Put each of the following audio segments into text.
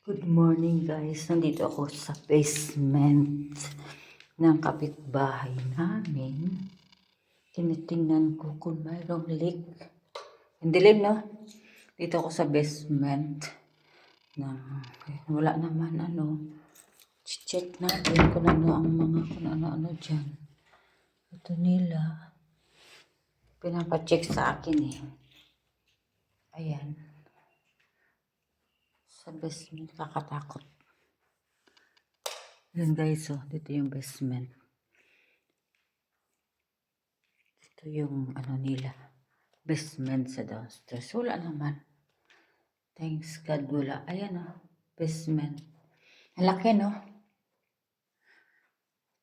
Good morning guys, nandito ako sa basement ng kapitbahay namin. Tinitingnan ko kung mayroong leak. Ang dilim, no? Dito ako sa basement na wala naman check natin kung ano ang mga kung ano dyan. Ito nila pinapacheck sa akin eh. Ayan, sa basement, kakatakot. Yan guys, dito yung basement. Ito yung nila, basement sa downstairs. Wala naman. Thanks God, wala. Ayan basement. Laki, no?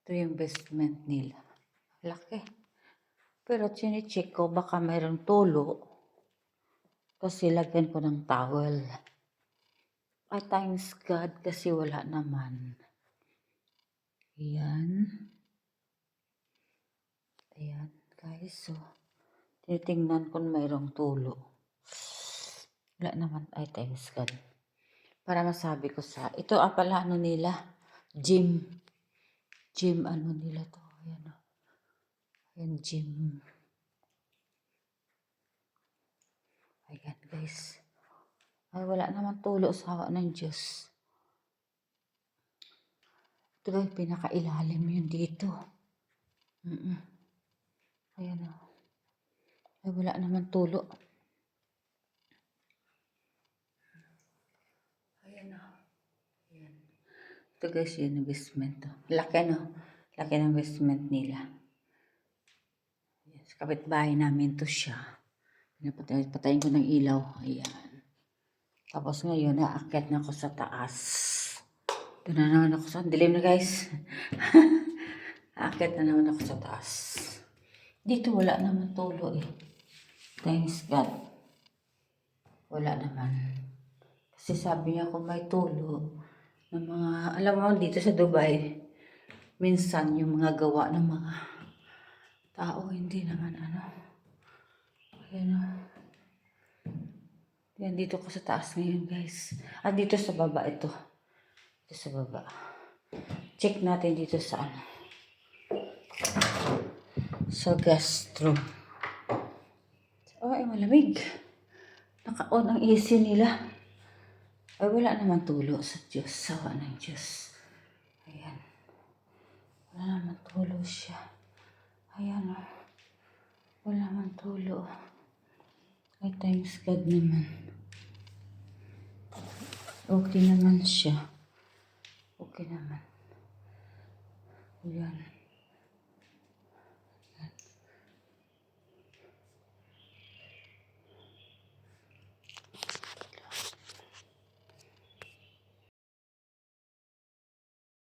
Ito yung basement nila. Laki. Pero chine-check ko, baka mayroong tulo. Kasi lagyan ko ng towel. Ay, thanks God, kasi wala naman. Ayan. Ayan, guys. Tinitingnan kung mayroong tulo. Wala naman. Ay, thanks God. Para masabi ko ito pala nila, gym nila to. Ayan ayan, gym. Ayan guys. Ay, wala naman tulo sa awa ng Diyos. Ito ba yung pinakailalim yun dito? Ayan ay, wala naman tulo. Ayan ayan. Ito guys, yun yung basement to. Laki, no? Laki ng basement nila. Yes, kapitbahay namin to siya. Patayin ko ng ilaw. Ayan. Tapos ngayon, naakyat na ako sa taas. Ito na naman ako sa dilim na guys. Naakyat na naman ako sa taas. Dito wala naman tulo eh. Thanks God. Wala naman. Kasi sabi niya kung may tulo ng mga, alam mo dito sa Dubai, minsan yung mga gawa ng mga tao, hindi naman Ayan Yan, dito ko sa taas ngayon guys. Dito sa baba ito. Dito sa baba. Check natin dito sa sa guest room. Ay, malamig. Naka-on ang AC nila. Ay, wala naman tulo sa Diyos. Sawa ng Diyos. Ayan. Wala naman tulo siya. Ayan wala naman tulo. Ay, thanks God naman. Okay naman siya. Okay naman. Ayan.